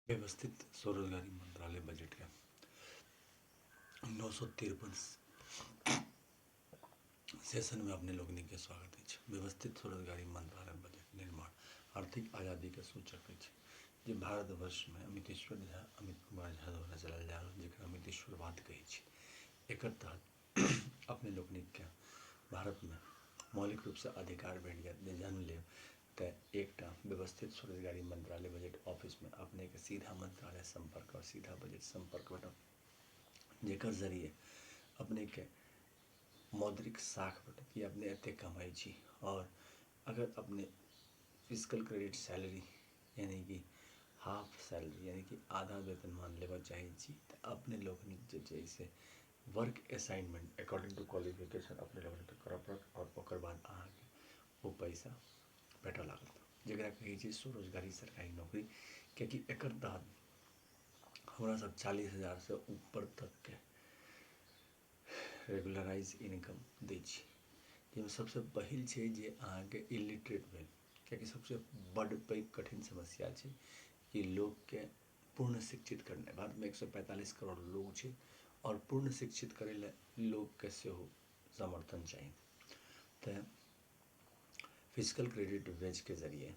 व्यवस्थित स्वरोजगारी मंत्रालय बजट का 953 सेशन में अपने लोगनी के स्वागत है। व्यवस्थित स्वरोजगारी मंत्रालय बजट निर्माण आर्थिक आज़ादी के सूचक है। जे भारतवर्ष में अमित कुमार झा द्वारा चलाल जा रहा जरा अमितेश्वरवाद कहे। एक तहत अपने लोगनी के भारत में मौलिक रूप से अधिकार भेट जाए जन्म ले तो एक व्यवस्थित स्वरोजगारी मंत्रालय बजट ऑफिस में अपने के सीधा मंत्रालय संपर्क और सीधा बजट संपर्क बटन जेकर जरिए अपने के मौद्रिक साख बटन कि अपने एते कमाई छी और अगर अपने फिजिकल क्रेडिट सैलरी यानी कि हाफ सैलरी यानी कि आधा वेतनमान लेवा चाहिए छी तो अपने लोगनी जैसे work assignment according to qualification अपने लोगन के करऽ पड़त और ओकर बाद अहाँके वो पैसा भेटऽ लागत जरा कहे छी स्वरोजगारी सरकारी नौकरी क्योंकि एकर तहत हमरा सब 40,000 से ऊपर तक के रेगुलराइज इनकम दै छी जिसमें सबसे पहिल है जे अहाँके इलिटरेट भेल क्योंकि सबसे बड़ पैघ कठिन समस्या है कि लोग के पूर्ण शिक्षित करना। भारत में 145 करोड़ लोग है और पूर्ण शिक्षित करे लोग के सेहो समर्थन चाहिए। तो फिजिकल क्रेडिट वेज के जरिए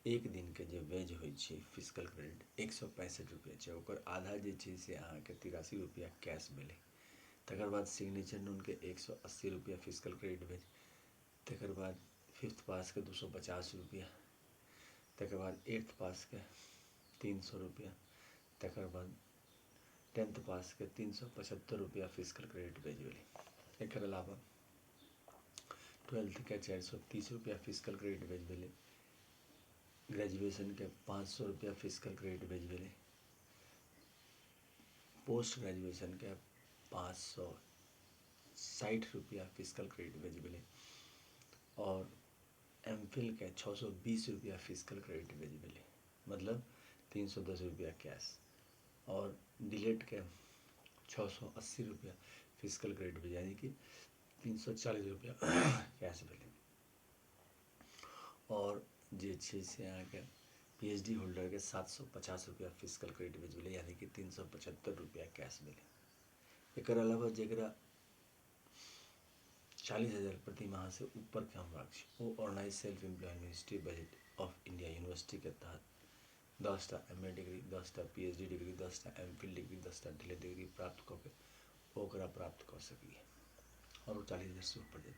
एक दिन के जो वेज हो फिजिकल क्रेडिट 165 रुपया है ओकर आधा जे से अहाँके 83 रुपया कैश मिले। तकर बाद सिग्नेचर नून के 180 रुपया फिजिकल क्रेडिट वेज। तकर बाद फिफ्थ पास के 250 रुपया। तकर बाद एट्थ पास के 300 रुपया। तकर बाद 10th पास के 375 रुपया फिजिकल क्रेडिट वेज मिले। एक अलावा 12th के 430 रुपया फिजिकल क्रेडिट वेज मिले। ग्रेजुएशन के 500 रुपया फिजिकल क्रेडिट वेज मिले। पोस्ट ग्रेजुएशन के 560 रुपया फिजिकल क्रेडिट वेज मिले और एमफिल के 620 रुपया फिजिकल क्रेडिट वेज मिले मतलब 310 रुपया कैश और डिलेट के 680 रुपया फिजिकल क्रेडिट वेज यानी कि 340 रुपया कैश मिले। और जे से यहाँ के पीएचडी होल्डर के 750 रुपया फिजिकल क्रेडिट वेज मिले यानी कि 375 रुपया कैश मिले। एक अलावा जरा 40,000 प्रति माह से ऊपर के हम राखी वो organise self employ university budget of India university के तहत 10टा MA डिग्री 10टा PhD डिग्री 10टा MPhil डिग्री 10टा DLED डिग्री प्राप्त करके ओकरा प्राप्त कर सकिए और वो 40,000 से ऊपर जाए।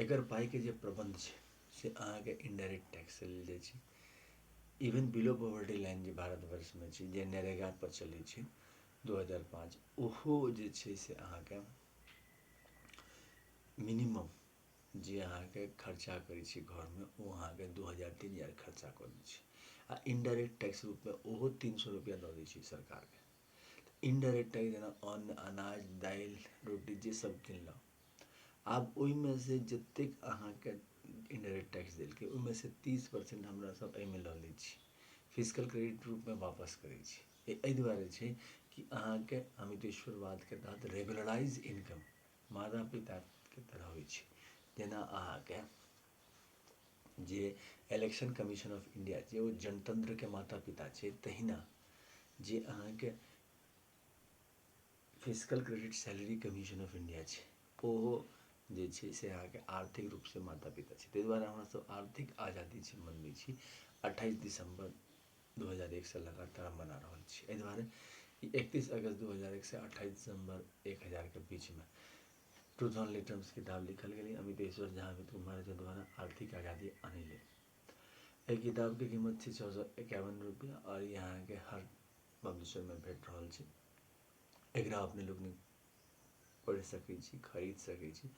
एकर पाई के जे प्रबंध है से अहाँके इनडायरेक्ट टैक्स लेल जाइ छै। इवन बिलो पॉवर्टी लाइन जे भारतवर्ष में छै जे नरेगा पर चलै छै 2005 ओहो जे छै से अहाँके मिनिमम जे अहाँके खर्चा करै छी घर में वो अहाँके 2,000-3,000 खर्चा कर दै छै आ इनडायरेक्ट टैक्स रूप में ओहो 300 रुपया दऽ दै छै सरकार के। इनडायरेक्ट टैक्स जेना अन्न अनाज दाल रोटी जे सब किनलक आब ओहि में से जतेक अहाँके इनडायरेक्ट टैक्स देलकै ओहि में से 30% हमरा सब एहिमे लऽ लै छी फिजिकल क्रेडिट रूप में वापस करै छी। एहि दुआरे छै कि अहाँके अमितेश्वरवाद के तहत रेगुलराइज इनकम माता पिता के तरह होइ छै जेना अहाँके जे इलेक्शन कमीशन ऑफ इंडिया जे वो जनतंत्र के माता पिता छै तहिना जे अहाँके physical credit salary commission of India छै ओहो जे छै से अहाँके आर्थिक रूप से माता पिता छै। ताहि दुआरे हमरा सब आर्थिक आज़ादी छै मनबै छी 28 दिसंबर 2001 से लगातार मना रहल छी। एहि दुआरे 31 अगस्त 2001 से 28 दिसंबर 1000 के बीच में ट्रूथ ऑन लिटरम्स किताब लिखल गई अमितेश्वर झा अमित कुमार झा द्वारा आर्थिक आज़ादी आने ले। एक किताब की कीमत थी 651 रुपया और यहाँ के हर पब्लिशर में भेट रहा है। एकरा अपने लोग ने पढ़ सकै छी खरीद सकै छी।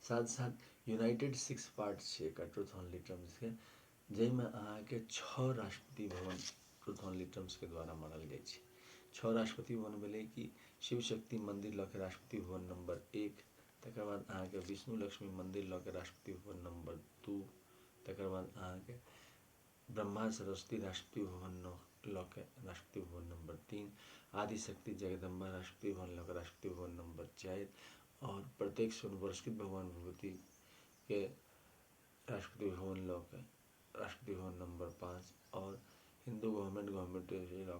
साथ साथ यूनाइटेड 6 पार्ट है एक ट्रूथ ऑन लिटरम्स के जैमें अहाँके 6 राष्ट्रपति भवन ट्रूथ ऑन लिटरम्स के द्वारा मानल जाइ छै। 6 राष्ट्रपति भवन भेलै कि शिव शक्ति मंदिर लऽ के राष्ट्रपति भवन नंबर 1। तकर बाद अहाँके विष्णु लक्ष्मी मंदिर लऽ के राष्ट्रपति भवन नंबर 2। तकर बाद अहाँके ब्रह्मा सरस्वती राष्ट्रपति भवन लऽ के राष्ट्रपति भवन नंबर 3। आदिशक्ति जगदम्बा राष्ट्रपति भवन लऽ के राष्ट्रपति भवन नंबर 4 और प्रत्येक सुवर्णवर्षित भगवान भगवती के राष्ट्रपति भवन लऽ के राष्ट्रपति भवन नंबर 5 और हिंदू गवर्नमेंट लॉ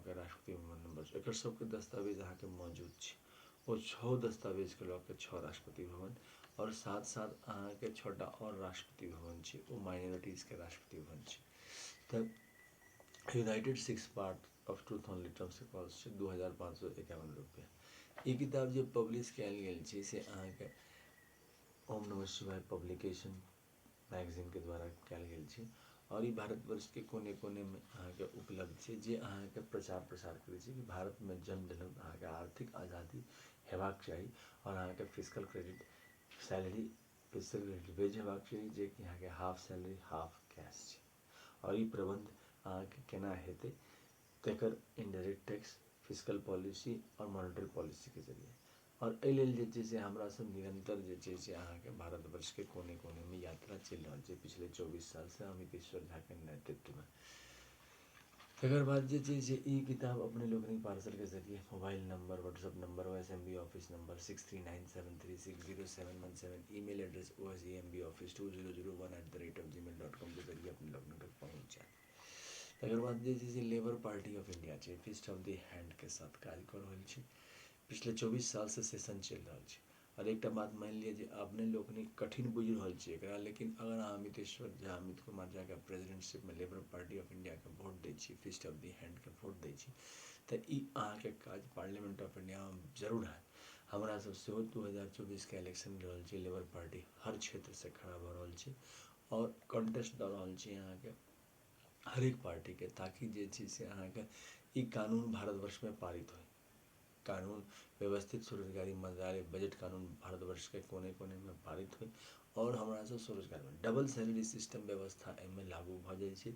के राष्ट्रपति भवन नंबर एक सबके दस्तावेज अहाँ के मौजूद छै। वो 6 दस्तावेज के लॉ के 6 राष्ट्रपति भवन और साथ साथ अहाँ के 6टा और राष्ट्रपति भवन छै, वो माइनॉरिटीज के राष्ट्रपति भवन छै। तब United 6 part of truth on terms के कॉस्ट छै 2551 रुपया। ये किताब जो पब्लिश कयल गेल छै से अहाँ के ओम नमः शिवाय पब्लिकेशन मैगजीन के द्वारा कयल गेल छै और ये भारतवर्ष के कोने कोने में अहाँ के उपलब्ध छै, जे अहाँ के प्रचार प्रसार करे छै कि भारत में जन्म जनम अहाँ के आर्थिक आज़ादी हेबाक चाही और अहाँ के physical credit salary physical credit wage हेबाक चाही, जे कि अहाँ के हाफ सैलरी हाफ कैश छै। और ये प्रबंध अहाँ के केना हेतै तेकर इनडायरेक्ट टैक्स फिजिकल पॉलिसी और मॉनेटरी पॉलिसी के जरिए। और एहि लेल जे छै से हमरा सब निरंतर जे छै से अहाँ के भारतवर्ष के कोने कोने में यात्रा चल रहा है पिछले 24 साल से अमितेश्वर झा के नेतृत्व में। तकर बाद जे छै से ई किताब अपने लोकनिक पार्सल के जरिए mobile number WhatsApp number OSMB office number 6397360717 email address osemboffice2001@gmail.com के जरिए अपने लोगन तक पहुँच जाए। तकर बाद जे छै से लेबर पार्टी ऑफ इंडिया छै फिस्ट ऑफ द हैंड के साथ काज कर रहल छै। पिछले 24 साल से सेशन चल रहा है और एक बात मान लिया जे अपने लोकनिक कठिन बुझि रहल छै एकरा, लेकिन अगर अहाँ अमितेश्वर झा अमित कुमार झा के प्रेसिडेंटशिप में लेबर पार्टी ऑफ इंडिया के वोट दै छी फिस्ट ऑफ द हैंड के वोट दै छी तो ई अहाँ के काज पार्लियामेंट ऑफ इंडिया में जरूर है। हमरा सब सेहो 2024 के इलेक्शन रहल छै, लेबर पार्टी हर क्षेत्र से खड़ा भ रहल छै और कॉन्टेस्ट दऽ रहल छै अहाँ के हर एक पार्टी के, ताकि जे छै से अहाँ के ई कानून भारतवर्ष में पारित हो। कानून व्यवस्थित स्वरोजगारी मंत्रालय बजट कानून भारतवर्ष के कोने कोने में पारित हो और हमरा सब स्वरोजगार में डबल सैलरी सिस्टम व्यवस्था एहिमे लागू भ जाए छै।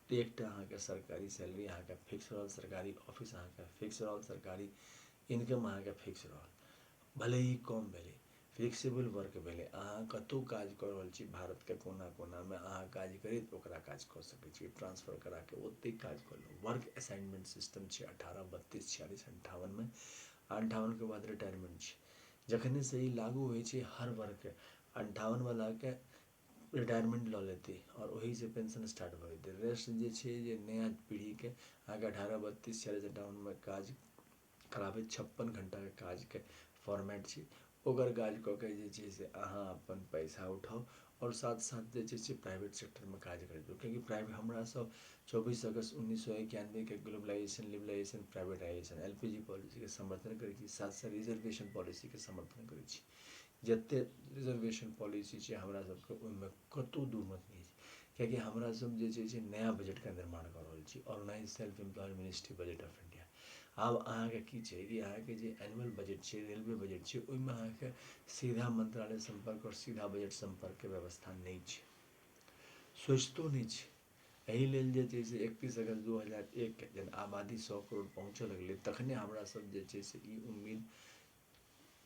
एकटा अहाँ के सरकारी सैलरी अहाँ के फिक्स रहल, सरकारी ऑफिस अहाँ के फिक्स रहल, सरकारी इनकम अहाँ के फिक्स रहल, भले ही कम भेले फ्लेक्सिबल वर्क भेले अहाँ कतौ काज कर रहल छी भारत के कोना कोना में अहाँ काज करैत ओकरा काज कर सकै छी ट्रांसफर करा के ओते काज कर लो। वर्क असाइनमेंट सिस्टम छै 18 32 46 58 में 58 के बाद रिटायरमेंट छै। जखने से ई लागू होइ छै हर वर्ग के 58 वाला के रिटायरमेंट लऽ लेते और वही से पेंशन स्टार्ट भ जेतै। रेस्ट जे छै जे नया पीढ़ी के अहाँ के 18 32 46 58 में काज कराबे 56 घंटा के काज के फॉर्मेट छै, ओकर काज क के जे छै से अहाँ अपन पैसा उठाओ और साथ साथ जे छै से प्राइवेट सेक्टर में काज करियौ, क्योंकि प्राइवेट हमरा सब 24 अगस्त 1991 के globalisation liberalisation privatisation LPG policy के समर्थन करै छी, साथ साथ रिजर्वेशन पॉलिसी के समर्थन करै छी। जते रिजर्वेशन पॉलिसी छै हमरा सबके ओहिमे कतौ दू मत नहीं छै, कियाकि हमरा सब जे छै से नया बजट के निर्माण कर रहल छी और नया self employed ministry budget of India. आब अहाँ के की छै कि अहाँ के जे एनुअल बजट छै रेलवे बजट छै ओहिमे अहाँ के सीधा मंत्रालय संपर्क और सीधा बजट संपर्क के व्यवस्था नहीं छै, सोचितो नहीं छै। एहि लेल जे छै से 31 अगस्त 2001 के जब आबादी 100 करोड़ पहुँचे लगलै तखने हमरा सब जे छै से ई उम्मीद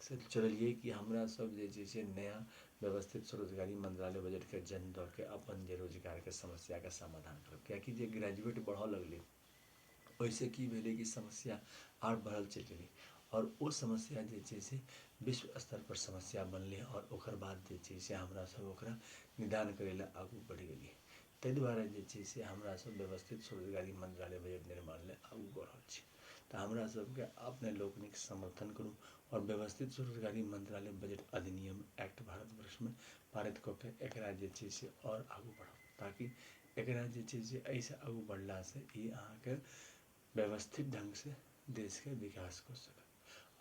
से चलिए कि हमरा सब जे छै से नया व्यवस्थित स्वरोजगारी मंत्रालय बजट के जन्म दऽ के अपन जे रोजगार के समस्या के समाधान करब, कियाकि जे ग्रेजुएट बढ़ऽ लगलै ओहिसे की भेलै कि समस्या आर बढ़ल चलि गेलै और वो समस्या जे छै से विश्व स्तर पर समस्या बनलै और ओकर बाद जे छै से हमरा सब ओकरा निदान करै ला आगू बढ़ि गेलियै। ताहि दुआरे जे छै से हमरा सब व्यवस्थित स्वरोजगारी मंत्रालय बजट निर्माण ले आगू बढ़ रहल छी। तो हमरा सबके अपने लोकनिक समर्थन करू और व्यवस्थित स्वरोजगारी मंत्रालय बजट अधिनियम एक्ट भारतवर्ष में पारित कऽ के एकरा जे छै से और आगू बढ़ाउ, ताकि एकरा जे छै से एहिसँ आगू बढ़ला से ई अहाँ के व्यवस्थित ढंग से देश के विकास कर सकत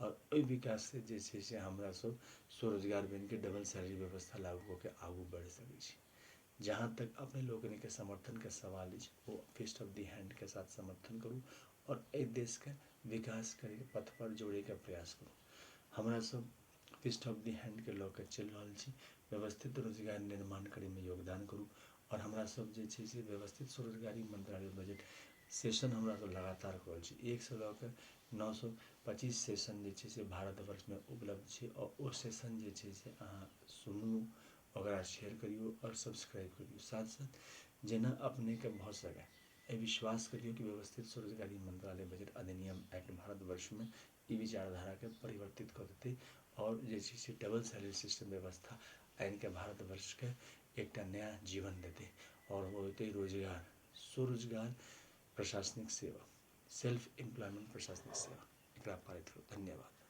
और ओहि विकास से जे छै से हमरा सब स्वरोजगार बन के डबल सैलरी व्यवस्था लागू कऽ के आगू बढ़ सकै छी। जहाँ तक अपने लोगन के समर्थन के सवाल है वो फिस्ट ऑफ दी हैंड के साथ समर्थन करूँ और ए देश के विकास करे पथ पर जोड़े के प्रयास करूँ। हमरा सब फिस्ट ऑफ दी हैंड के लऽ के चल रहल छी, व्यवस्थित रोजगार निर्माण करे में योगदान करूँ और हमरा सब जे छै से व्यवस्थित स्वरोजगारी मंत्रालय बजट सेशन हमरा सब लगातार कर रहल छी। 1 से लऽ के 925 सेशन जे छै से भारतवर्ष में उपलब्ध छै और ओ सेशन जे छै से अहाँ सुनू ओकरा शेयर करियो और सब्सक्राइब करियो, साथ साथ जेना अपने के भऽ सके ए विश्वास करियो कि व्यवस्थित स्वरोजगारी मंत्रालय बजट अधिनियम एक्ट भारतवर्ष में ई विचारधारा के परिवर्तित कर देते और जे छै से डबल सैलरी सिस्टम व्यवस्था आनि के भारतवर्ष के एकटा नया जीवन देते और वो होते रोजगार स्वरोजगार प्रशासनिक सेवा, सेल्फ एम्प्लॉयमेंट प्रशासनिक सेवा एकरा पारित हो। धन्यवाद।